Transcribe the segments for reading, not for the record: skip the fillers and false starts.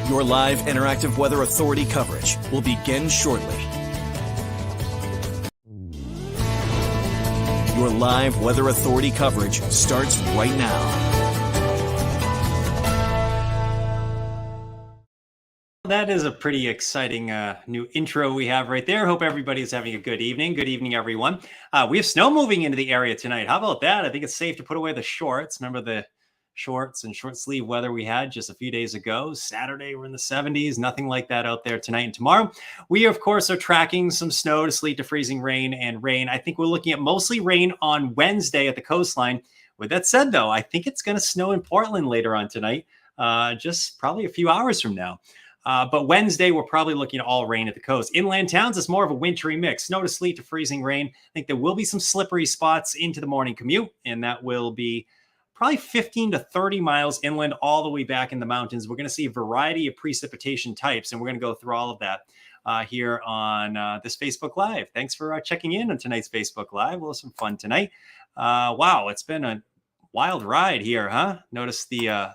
Your live interactive Weather Authority coverage will begin shortly. Your live Weather Authority coverage starts right now. That is a pretty exciting new intro we have right there. Hope everybody is having a good evening. Good evening, everyone. We have snow moving into the area tonight. How about that? I think it's safe to put away the shorts. Remember the shorts and short sleeve weather we had just a few days ago? Saturday, we're in the 70s. Nothing like that out there tonight and tomorrow. We, of course, are tracking some snow to sleet to freezing rain and rain. I think we're looking at mostly rain on Wednesday at the coastline. With that said, though, I think it's going to snow in Portland later on tonight, just probably a few hours from now. But Wednesday, we're probably looking at all rain at the coast. Inland towns, it's more of a wintry mix. Snow to sleet to freezing rain. I think there will be some slippery spots into the morning commute, and that will be probably 15 to 30 miles inland all the way back in the mountains. We're going to see a variety of precipitation types, and we're going to go through all of that here on this Facebook Live. Thanks for checking in on tonight's Facebook Live. We'll have some fun tonight. Wow, it's been a wild ride here, huh? Notice the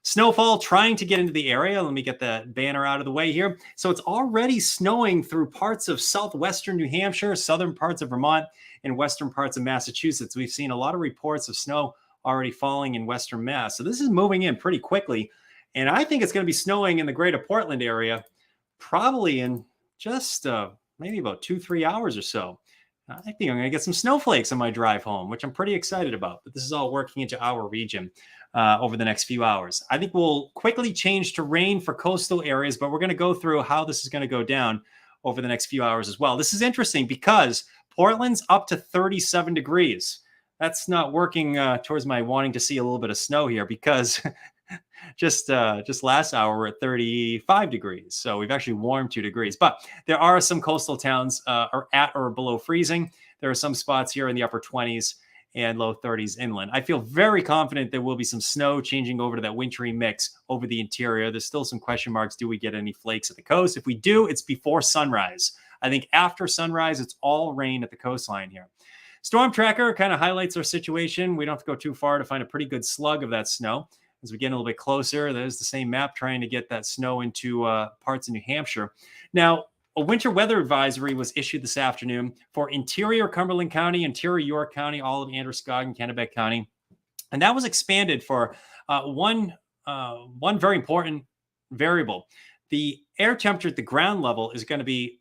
snowfall trying to get into the area. Let me get that banner out of the way here. So it's already snowing through parts of southwestern New Hampshire, southern parts of Vermont, and western parts of Massachusetts. We've seen a lot of reports of snow already falling in western Mass. So this is moving in pretty quickly. And I think it's going to be snowing in the greater Portland area probably in just maybe about 2-3 hours or so. I think I'm going to get some snowflakes on my drive home, which I'm pretty excited about. But this is all working into our region over the next few hours. I think we'll quickly change to rain for coastal areas, but we're going to go through how this is going to go down over the next few hours as well. This is interesting because Portland's up to 37 degrees. That's not working towards my wanting to see a little bit of snow here because just last hour we're at 35 degrees. So we've actually warmed 2 degrees. But there are some coastal towns are at or below freezing. There are some spots here in the upper 20s and low 30s inland. I feel very confident there will be some snow changing over to that wintry mix over the interior. There's still some question marks. Do we get any flakes at the coast? If we do, it's before sunrise. I think after sunrise, it's all rain at the coastline here. Storm Tracker kind of highlights our situation. We don't have to go too far to find a pretty good slug of that snow. As we get a little bit closer, there's the same map trying to get that snow into parts of New Hampshire. Now, a winter weather advisory was issued this afternoon for interior Cumberland County, interior York County, all of Androscoggin, Kennebec County. And that was expanded for one very important variable. The air temperature at the ground level is going to be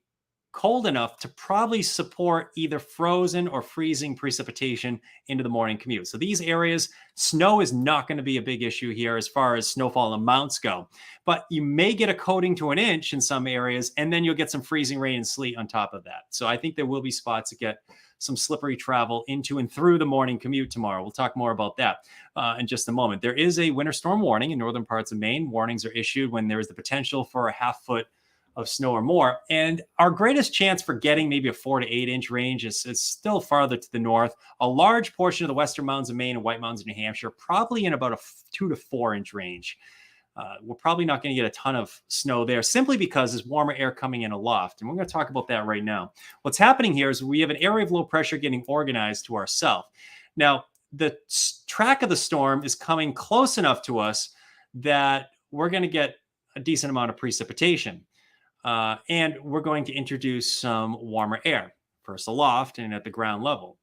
cold enough to probably support either frozen or freezing precipitation into the morning commute. So these areas, snow is not going to be a big issue here as far as snowfall amounts go. But you may get a coating to an inch in some areas, and then you'll get some freezing rain and sleet on top of that. So I think there will be spots that get some slippery travel into and through the morning commute tomorrow. We'll talk more about that in just a moment. There is a winter storm warning in northern parts of Maine. Warnings are issued when there is the potential for a half-foot of snow or more. And our greatest chance for getting maybe a 4 to 8 inch range is still farther to the north. A large portion of the western mountains of Maine and White Mountains of New Hampshire, probably in about a 2 to 4 inch range. We're probably not going to get a ton of snow there simply because there's warmer air coming in aloft. And we're going to talk about that right now. What's happening here is we have an area of low pressure getting organized to our south. Now, the track of the storm is coming close enough to us that we're going to get a decent amount of precipitation. And we're going to introduce some warmer air, first aloft and at the ground level.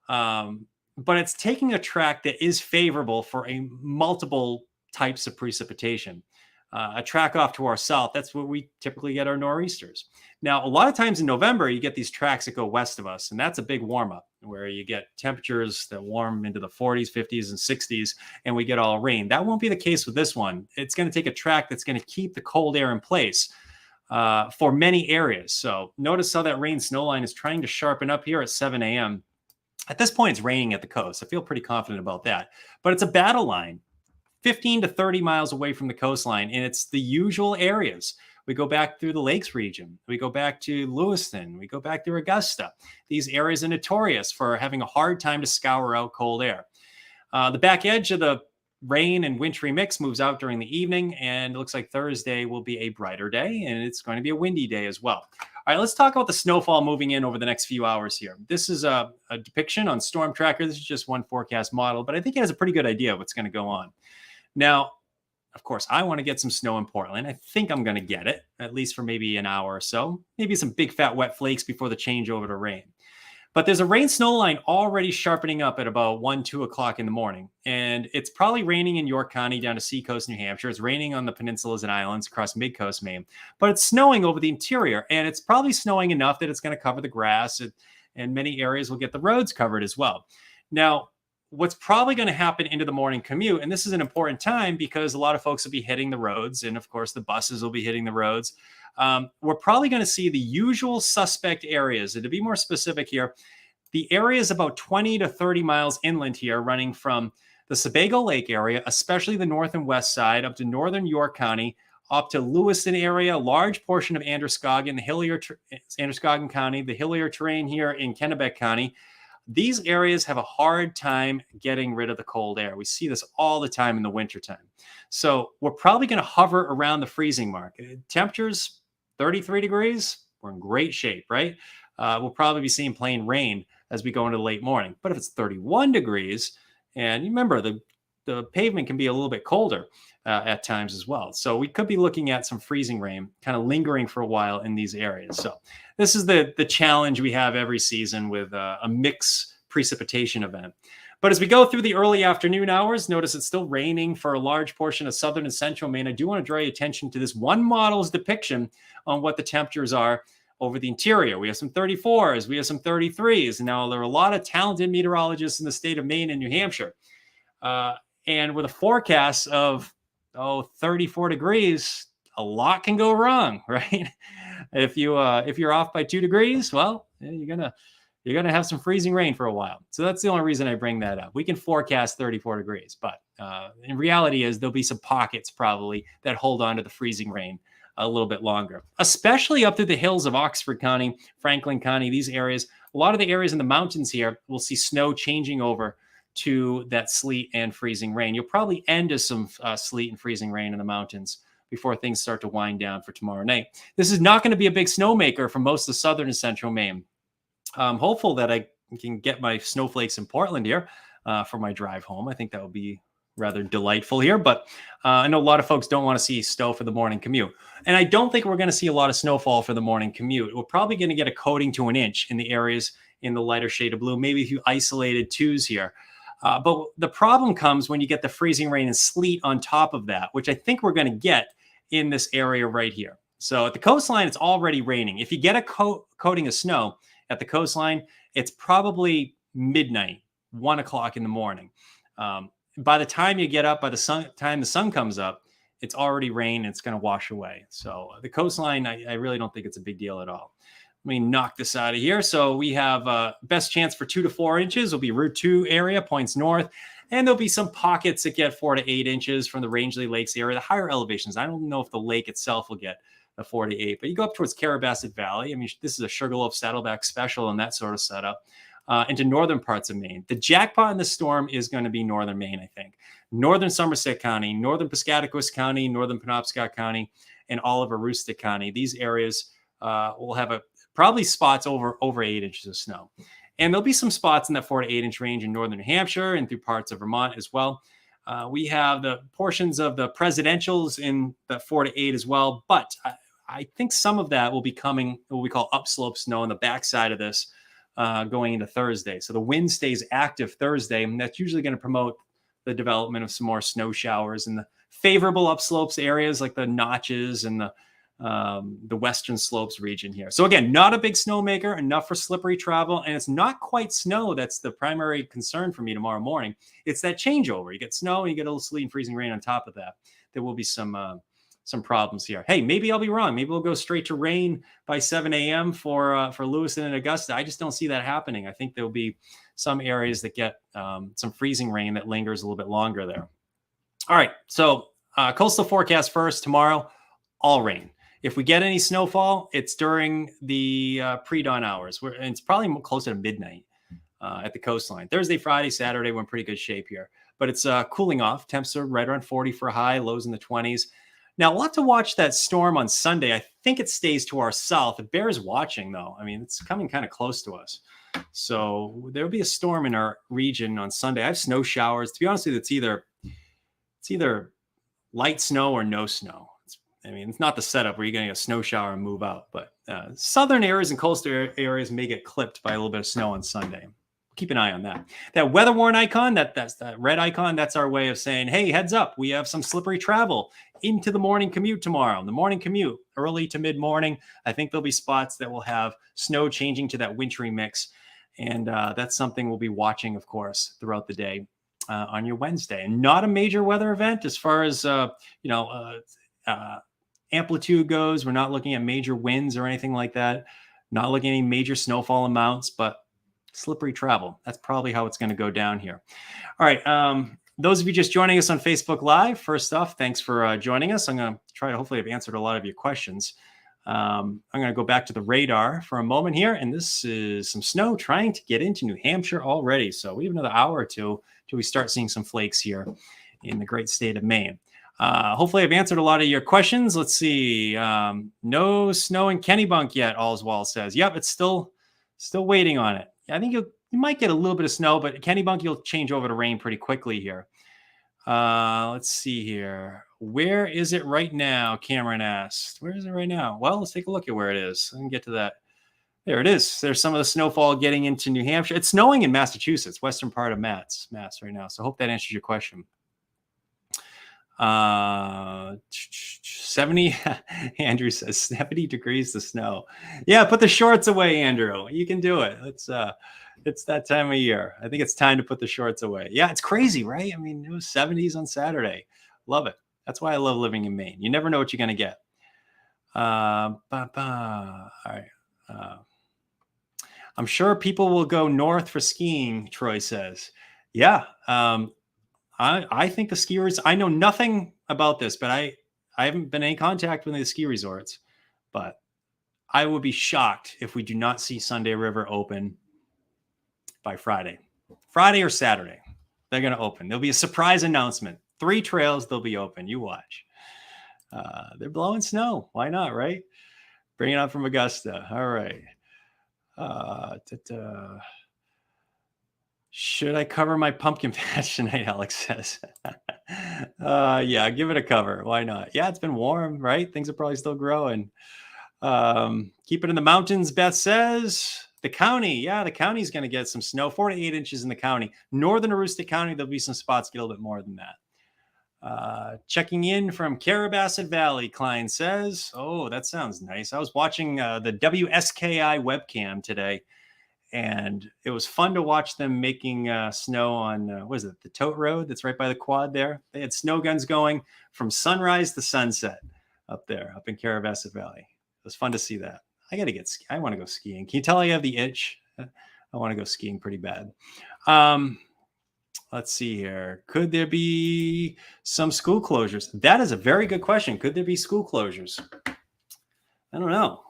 But it's taking a track that is favorable for a multiple types of precipitation. A track off to our south, that's where we typically get our nor'easters. Now, a lot of times in November, you get these tracks that go west of us, and that's a big warm up where you get temperatures that warm into the 40s, 50s, and 60s, and we get all rain. That won't be the case with this one. It's going to take a track that's going to keep the cold air in place for many areas. So notice how that rain snow line is trying to sharpen up here at 7 a.m. At this point, it's raining at the coast. I feel pretty confident about that. But it's a battle line, 15 to 30 miles away from the coastline, and it's the usual areas. We go back through the Lakes region. We go back to Lewiston. We go back to Augusta. These areas are notorious for having a hard time to scour out cold air. The back edge of the rain and wintry mix moves out during the evening, and it looks like Thursday will be a brighter day, and it's going to be a windy day as well. All right, let's talk about the snowfall moving in over the next few hours here. This is a depiction on Storm Tracker. This is just one forecast model, but I think it has a pretty good idea of what's going to go on. Now, Of course, I want to get some snow in Portland. I think I'm going to get it, at least for maybe an hour or so. Maybe some big fat wet flakes before the change over to rain. But there's a rain snow line already sharpening up at about 1, 2 o'clock in the morning. And it's probably raining in York County down to Seacoast, New Hampshire. It's raining on the peninsulas and islands across mid-coast Maine. But it's snowing over the interior. And it's probably snowing enough that it's going to cover the grass. And many areas will get the roads covered as well. Now, what's probably going to happen into the morning commute, and this is an important time because a lot of folks will be hitting the roads. And of course, the buses will be hitting the roads. We're probably going to see the usual suspect areas. And to be more specific here, the area is about 20 to 30 miles inland here, running from the Sebago Lake area, especially the north and west side, up to northern York County, up to Lewiston area, a large portion of Androscoggin, Androscoggin County, the hillier terrain here in Kennebec County. These areas have a hard time getting rid of the cold air. We see this all the time in the wintertime. So we're probably going to hover around the freezing mark. Temperatures, 33 degrees, we're in great shape, right? We'll probably be seeing plain rain as we go into the late morning. But if it's 31 degrees, and you remember the pavement can be a little bit colder at times as well. So we could be looking at some freezing rain kind of lingering for a while in these areas. So this is the challenge we have every season with a mixed precipitation event. But as we go through the early afternoon hours, notice it's still raining for a large portion of southern and central Maine. I do want to draw your attention to this one model's depiction on what the temperatures are over the interior. We have some 34s, we have some 33s. Now, there are a lot of talented meteorologists in the state of Maine and New Hampshire. And with a forecast of 34 degrees, a lot can go wrong, right? If you're off by 2 degrees, well, you're gonna have some freezing rain for a while. So that's the only reason I bring that up. We can forecast 34 degrees, but in reality is there'll be some pockets probably that hold on to the freezing rain a little bit longer, especially up through the hills of Oxford County, Franklin County, these areas. A lot of the areas in the mountains here will see snow changing over to that sleet and freezing rain. You'll probably end as some sleet and freezing rain in the mountains before things start to wind down for tomorrow night. This is not going to be a big snowmaker for most of southern and central Maine. I'm hopeful that I can get my snowflakes in Portland here for my drive home. I think that would be rather delightful here, but I know a lot of folks don't want to see snow for the morning commute. And I don't think we're going to see a lot of snowfall for the morning commute. We're probably going to get a coating to an inch in the areas in the lighter shade of blue, maybe a few isolated twos here. But the problem comes when you get the freezing rain and sleet on top of that, which I think we're going to get in this area right here. So at the coastline, it's already raining. If you get a coating of snow at the coastline, it's probably midnight, 1 o'clock in the morning. By the time you get up, by the time the sun comes up, it's already rain and it's going to wash away. So the coastline, I really don't think it's a big deal at all. Let me knock this out of here. So we have best chance for 2 to 4 inches will be Route 2 area, points north. And there'll be some pockets that get 4 to 8 inches from the Rangeley Lakes area, the higher elevations. I don't know if the lake itself will get the 4 to 8, but you go up towards Carrabassett Valley. I mean, this is a Sugarloaf Saddleback special and that sort of setup. Into northern parts of Maine. The jackpot in the storm is going to be northern Maine, I think. Northern Somerset County, northern Piscataquis County, northern Penobscot County, and all of Aroostook County. These areas will have probably spots over 8 inches of snow. And there'll be some spots in that 4 to 8 inch range in northern New Hampshire and through parts of Vermont as well. We have the portions of the presidentials in the 4 to 8 as well. But I think some of that will be coming, what we call upslope snow on the backside of this. Going into Thursday. So the wind stays active Thursday, and that's usually going to promote the development of some more snow showers in the favorable upslopes areas like the Notches and the Western Slopes region here. So again, not a big snowmaker, enough for slippery travel, and it's not quite snow that's the primary concern for me tomorrow morning. It's that changeover. You get snow and you get a little sleet and freezing rain on top of that. There will be some problems here. Hey, maybe I'll be wrong. Maybe we'll go straight to rain by 7 a.m. for Lewiston and Augusta. I just don't see that happening. I think there'll be some areas that get some freezing rain that lingers a little bit longer there. All right, so coastal forecast first. Tomorrow, all rain. If we get any snowfall, it's during the pre-dawn hours. And it's probably closer to midnight at the coastline. Thursday, Friday, Saturday, we're in pretty good shape here. But it's cooling off. Temps are right around 40 for a high, lows in the 20s. Now, we'll have to watch that storm on Sunday. I think it stays to our south. It bears watching, though. I mean, it's coming kind of close to us. So there'll be a storm in our region on Sunday. I have snow showers. To be honest with you, it's either light snow or no snow. It's not the setup where you're going to get a snow shower and move out, but southern areas and coastal areas may get clipped by a little bit of snow on Sunday. Keep an eye on that. That weather warn icon, that's that red icon, that's our way of saying, hey, heads up, we have some slippery travel into the morning commute tomorrow. The morning commute, early to mid-morning, I think there'll be spots that will have snow changing to that wintry mix. And that's something we'll be watching, of course, throughout the day on your Wednesday. And not a major weather event as far as, amplitude goes. We're not looking at major winds or anything like that. Not looking at any major snowfall amounts, but slippery travel. That's probably how it's going to go down here. All right. Those of you just joining us on Facebook Live, first off, thanks for joining us. I'm going to try to hopefully have answered a lot of your questions. I'm going to go back to the radar for a moment here. And this is some snow trying to get into New Hampshire already. So we have another hour or two till we start seeing some flakes here in the great state of Maine. Hopefully I've answered a lot of your questions. Let's see. No snow in Kennebunk yet, Allswell says. Yep, it's still waiting on it. I think you might get a little bit of snow, but Kennebunk, you'll change over to rain pretty quickly here. Let's see here. Where is it right now? Cameron asked. Where is it right now? Well, let's take a look at where it is. I can get to that. There it is. There's some of the snowfall getting into New Hampshire. It's snowing in Massachusetts, western part of Mass right now. So I hope that answers your question. 70 Andrew says 70 degrees to snow. Yeah, put the shorts away, Andrew. You can do it. It's that time of year. I think it's time to put the shorts away. Yeah, it's crazy, right? I mean, it was 70s on Saturday. Love it. That's why I love living in Maine. You never know what you're going to get. All right. I'm sure people will go north for skiing, Troy says. Yeah. I think the skiers, I know nothing about this, but I haven't been in contact with the ski resorts, but I would be shocked if we do not see Sunday River open by Friday or Saturday. They're going to open. There'll be a surprise announcement. 3 trails, they'll be open. You watch. They're blowing snow. Why not, right? Bring it up from Augusta. All right. Should I cover my pumpkin patch tonight? Alex says. Yeah, give it a cover. Why not? Yeah, it's been warm, right? Things are probably still growing. Keep it in the mountains, Beth says. The county. Yeah, the county's going to get some snow. 4 to 8 inches in the county. Northern Aroostook County, there'll be some spots get a little bit more than that. Checking in from Carabasset Valley, Klein says. Oh, that sounds nice. I was watching the WSKI webcam today. And it was fun to watch them making snow on, what is it, the Tote Road that's right by the quad there. They had snow guns going from sunrise to sunset up there, up in Carabasset Valley. It was fun to see that. I want to go skiing. Can you tell I have the itch? I want to go skiing pretty bad. Let's see here. Could there be some school closures? That is a very good question. Could there be school closures? I don't know.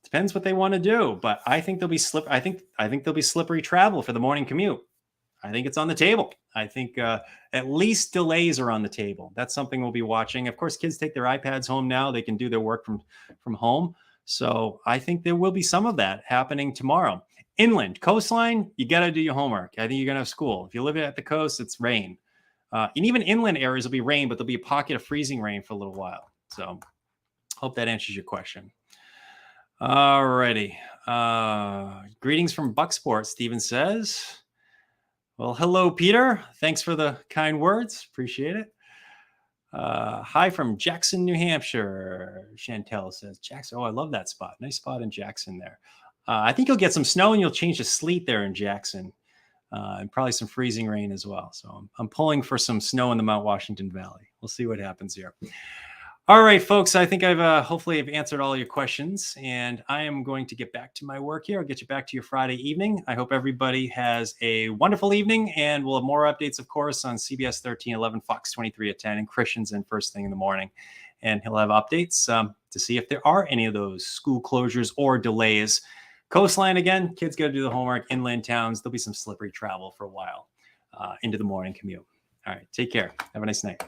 Depends what they want to do, but I think there'll be I think there'll be slippery travel for the morning commute. I think it's on the table. I think at least delays are on the table. That's something we'll be watching. Of course, kids take their iPads home now. They can do their work from home. So I think there will be some of that happening tomorrow. Inland, coastline, you got to do your homework. I think you're going to have school. If you live at the coast, it's rain. And even inland areas will be rain, but there'll be a pocket of freezing rain for a little while. So hope that answers your question. All righty. Greetings from Bucksport, Steven says. Well, hello, Peter. Thanks for the kind words. Appreciate it. Hi from Jackson, New Hampshire. Chantel says, Jackson. Oh, I love that spot. Nice spot in Jackson there. I think you'll get some snow and you'll change to sleet there in Jackson. And probably some freezing rain as well. So I'm pulling for some snow in the Mount Washington Valley. We'll see what happens here. All right, folks, I think I've hopefully I've answered all your questions, and I am going to get back to my work here. I'll get you back to your Friday evening. I hope everybody has a wonderful evening, and we'll have more updates, of course, on CBS 1311, Fox 23 at 10, and Christiansen first thing in the morning. And he'll have updates to see if there are any of those school closures or delays. Coastline, again, kids got to do the homework. Inland towns, there'll be some slippery travel for a while into the morning commute. All right, take care. Have a nice night.